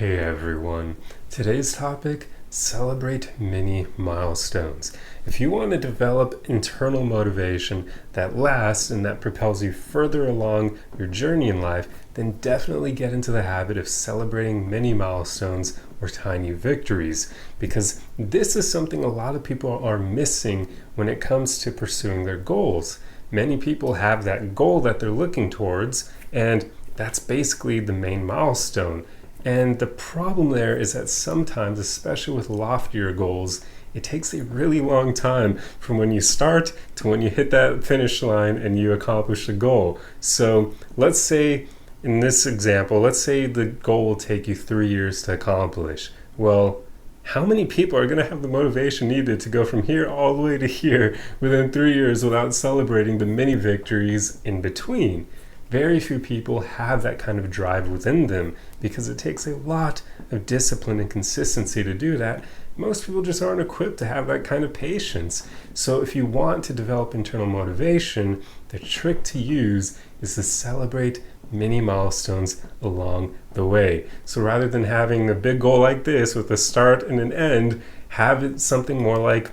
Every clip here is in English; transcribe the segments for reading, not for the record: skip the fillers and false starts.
Hey everyone, today's topic, celebrate mini milestones. If you want to develop internal motivation that lasts and that propels you further along your journey in life, then definitely get into the habit of celebrating mini milestones or tiny victories, because this is something a lot of people are missing when it comes to pursuing their goals. Many people have that goal that they're looking towards, and that's basically the main milestone. And the problem there is that sometimes, especially with loftier goals, it takes a really long time from when you start to when you hit that finish line and you accomplish the goal. So let's say in this example, let's say the goal will take you 3 years to accomplish. Well, how many people are going to have the motivation needed to go from here all the way to here within 3 years without celebrating the mini victories in between? Very few people have that kind of drive within them because it takes a lot of discipline and consistency to do that. Most people just aren't equipped to have that kind of patience. So if you want to develop internal motivation, the trick to use is to celebrate mini milestones along the way. So rather than having a big goal like this with a start and an end, have it something more like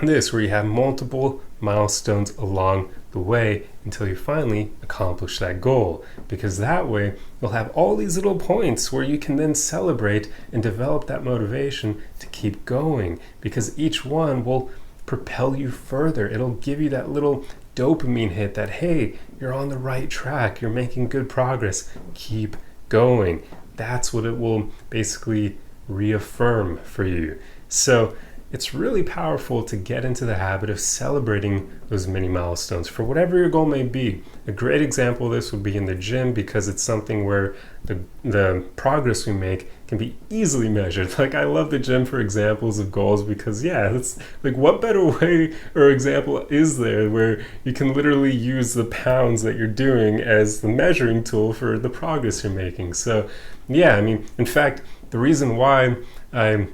this, where you have multiple milestones along the way until you finally accomplish that goal, because that way you'll have all these little points where you can then celebrate and develop that motivation to keep going, because each one will propel you further. It'll give you that little dopamine hit that, hey, you're on the right track, you're making good progress, keep going. That's what it will basically reaffirm for you. So it's really powerful to get into the habit of celebrating those mini milestones for whatever your goal may be. A great example of this would be in the gym, because it's something where the progress we make can be easily measured. Like, I love the gym for examples of goals because, it's like, what better way or example is there where you can literally use the pounds that you're doing as the measuring tool for the progress you're making. So, in fact, the reason why I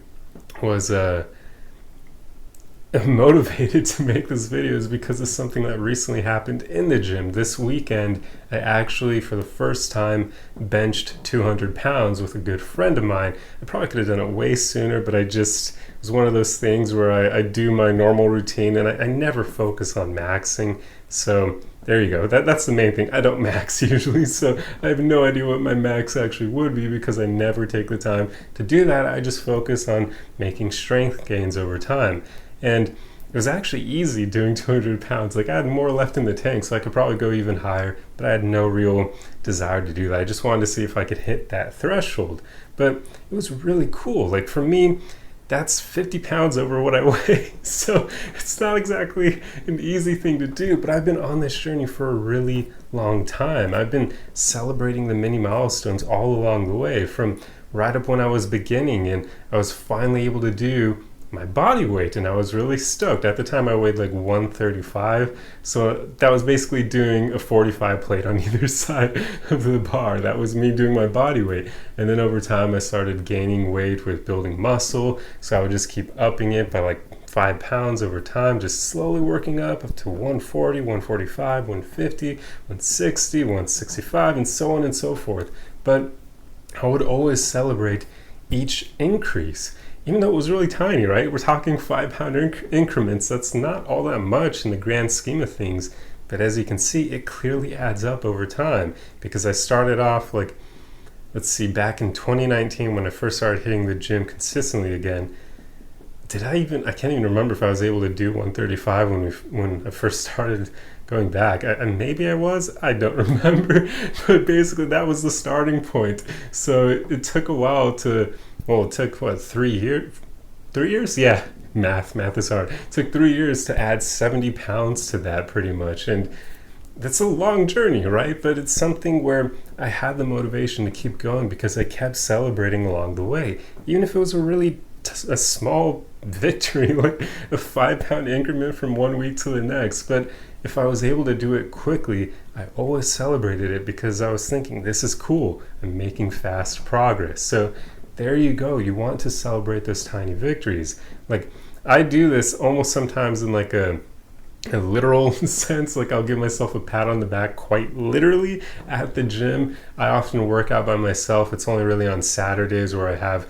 was motivated to make this video is because of something that recently happened in the gym. This weekend, I actually, for the first time, benched 200 pounds with a good friend of mine. I probably could have done it way sooner, but it was one of those things where I do my normal routine and I never focus on maxing. So there you go. That's the main thing. I don't max usually, so I have no idea what my max actually would be because I never take the time to do that. I just focus on making strength gains over time. And it was actually easy doing 200 pounds. Like, I had more left in the tank, so I could probably go even higher, but I had no real desire to do that. I just wanted to see if I could hit that threshold. But it was really cool. Like, for me, that's 50 pounds over what I weigh. So it's not exactly an easy thing to do, but I've been on this journey for a really long time. I've been celebrating the mini milestones all along the way, from right up when I was beginning, and I was finally able to do my body weight, and I was really stoked. At the time I weighed like 135, so that was basically doing a 45 plate on either side of the bar. That was me doing my body weight. And then over time I started gaining weight with building muscle, so I would just keep upping it by like 5 pounds over time, just slowly working up to 140, 145, 150, 160, 165, and so on and so forth. But I would always celebrate each increase, even though it was really tiny, right? We're talking 5 pound increments. That's not all that much in the grand scheme of things. But as you can see, it clearly adds up over time, because I started off back in 2019 when I first started hitting the gym consistently again. I can't even remember if I was able to do 135 when I first started going back. Maybe I was, I don't remember. But basically that was the starting point. So it took a while it took 3 years? 3 years? Yeah, math is hard. It took 3 years to add 70 pounds to that, pretty much. And that's a long journey, right? But it's something where I had the motivation to keep going because I kept celebrating along the way. Even if it was a small victory, like a 5 pound increment from 1 week to the next. But if I was able to do it quickly, I always celebrated it because I was thinking, this is cool. I'm making fast progress. So there you go. You want to celebrate those tiny victories. Like, I do this almost sometimes in like a a literal sense, like I'll give myself a pat on the back quite literally at the gym. I often work out by myself. It's only really on Saturdays where I have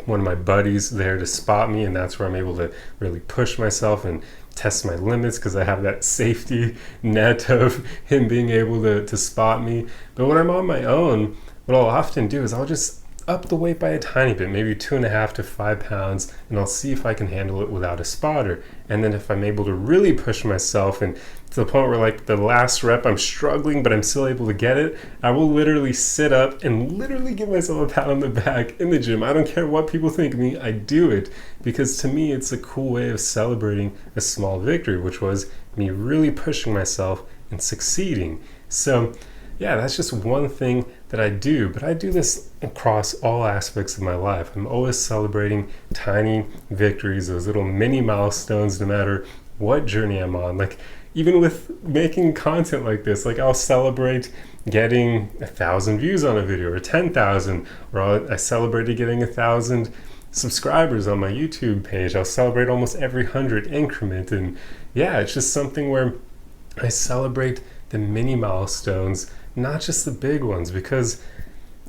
one of my buddies there to spot me, and that's where I'm able to really push myself and test my limits, because I have that safety net of him being able to spot me. But when I'm on my own, what I'll often do is I'll just up the weight by a tiny bit, maybe 2.5 to 5 pounds, and I'll see if I can handle it without a spotter. And then if I'm able to really push myself and to the point where like the last rep I'm struggling but I'm still able to get it, I will literally sit up and literally give myself a pat on the back in the gym. I don't care what people think of me, I do it, because to me it's a cool way of celebrating a small victory, which was me really pushing myself and succeeding. So yeah, that's just one thing that I do, but I do this across all aspects of my life. I'm always celebrating tiny victories, those little mini milestones, no matter what journey I'm on. Like even with making content like this, like I'll celebrate getting 1,000 views on a video, or 10,000, or I celebrated getting 1,000 subscribers on my YouTube page. I'll celebrate almost every 100 increment. And yeah, it's just something where I celebrate the mini milestones, not just the big ones, because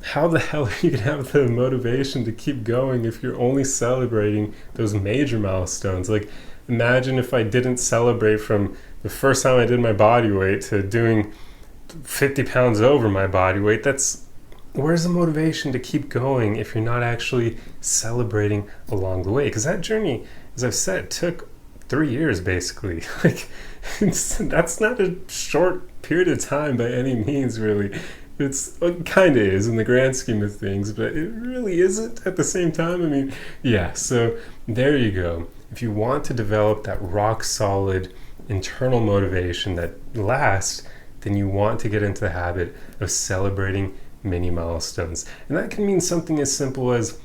how the hell are you going to have the motivation to keep going if you're only celebrating those major milestones? Like imagine if I didn't celebrate from the first time I did my body weight to doing 50 pounds over my body weight. Where's the motivation to keep going if you're not actually celebrating along the way? Because that journey, as I've said, took 3 years basically. Like that's not a short period of time by any means, really. It kind of is in the grand scheme of things, but it really isn't at the same time. I mean, yeah, so there you go. If you want to develop that rock solid internal motivation that lasts, then you want to get into the habit of celebrating mini milestones. And that can mean something as simple as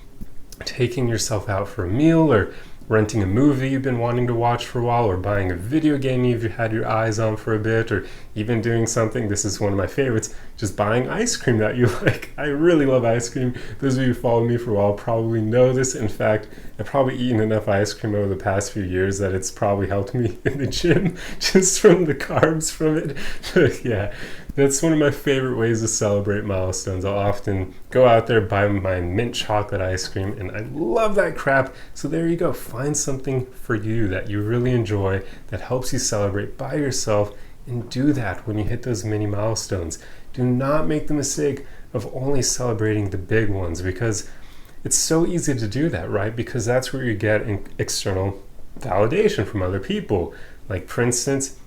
taking yourself out for a meal, or renting a movie you've been wanting to watch for a while, or buying a video game you've had your eyes on for a bit, or even doing something, this is one of my favorites, just buying ice cream that you like. I really love ice cream. Those of you who follow me for a while probably know this. In fact, I've probably eaten enough ice cream over the past few years that it's probably helped me in the gym just from the carbs from it. But yeah, that's one of my favorite ways to celebrate milestones. I'll often go out there, buy my mint chocolate ice cream, and I love that crap. So there you go. Find something for you that you really enjoy that helps you celebrate by yourself, and do that when you hit those mini milestones. Do not make the mistake of only celebrating the big ones, because it's so easy to do that, right? Because that's where you get external validation from other people. Like for instance,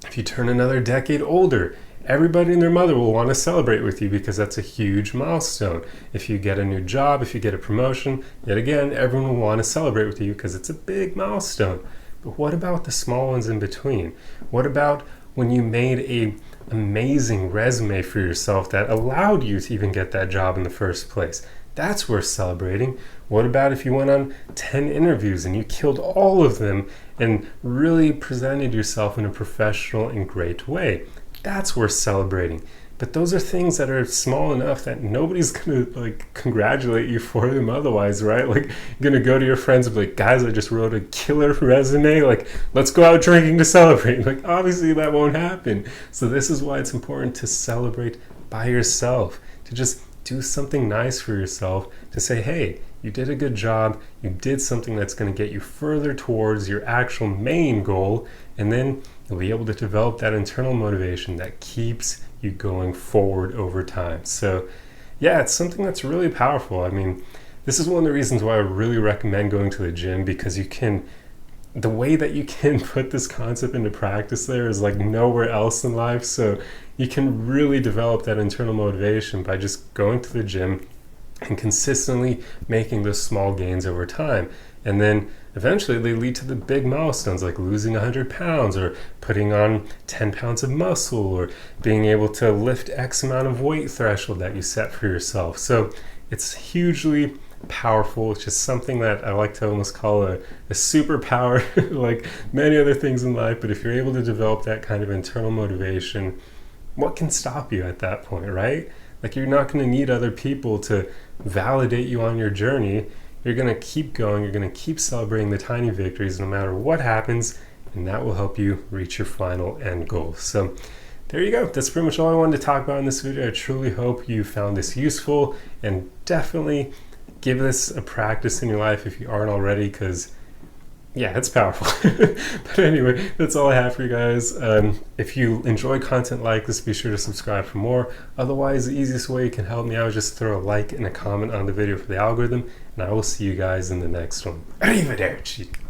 if you turn another decade older, everybody and their mother will want to celebrate with you, because that's a huge milestone. If you get a new job, if you get a promotion, yet again, everyone will want to celebrate with you because it's a big milestone. But what about the small ones in between? What about when you made a amazing resume for yourself that allowed you to even get that job in the first place? That's worth celebrating. What about if you went on 10 interviews and you killed all of them and really presented yourself in a professional and great way? That's worth celebrating. But those are things that are small enough that nobody's gonna like congratulate you for them otherwise, right? Like you're gonna go to your friends and be like, guys, I just wrote a killer resume, like let's go out drinking to celebrate. Like obviously that won't happen. So this is why it's important to celebrate by yourself, to just do something nice for yourself, to say, hey, you did a good job, you did something that's going to get you further towards your actual main goal, and then you'll be able to develop that internal motivation that keeps you going forward over time. So yeah, it's something that's really powerful. I mean, this is one of the reasons why I really recommend going to the gym, because the way that you can put this concept into practice there is like nowhere else in life. So you can really develop that internal motivation by just going to the gym and consistently making those small gains over time. And then eventually they lead to the big milestones, like losing 100 pounds or putting on 10 pounds of muscle, or being able to lift X amount of weight threshold that you set for yourself. So it's hugely powerful. It's just something that I like to almost call a superpower, like many other things in life. But if you're able to develop that kind of internal motivation, what can stop you at that point, right? Like you're not going to need other people to validate you on your journey. You're going to keep going. You're going to keep celebrating the tiny victories no matter what happens. and that will help you reach your final end goal. So there you go. That's pretty much all I wanted to talk about in this video. I truly hope you found this useful, and definitely give this a practice in your life if you aren't already, because yeah, it's powerful. But anyway, that's all I have for you guys. If you enjoy content like this, be sure to subscribe for more. Otherwise, the easiest way you can help me out is just throw a like and a comment on the video for the algorithm, and I will see you guys in the next one. Arrivederci.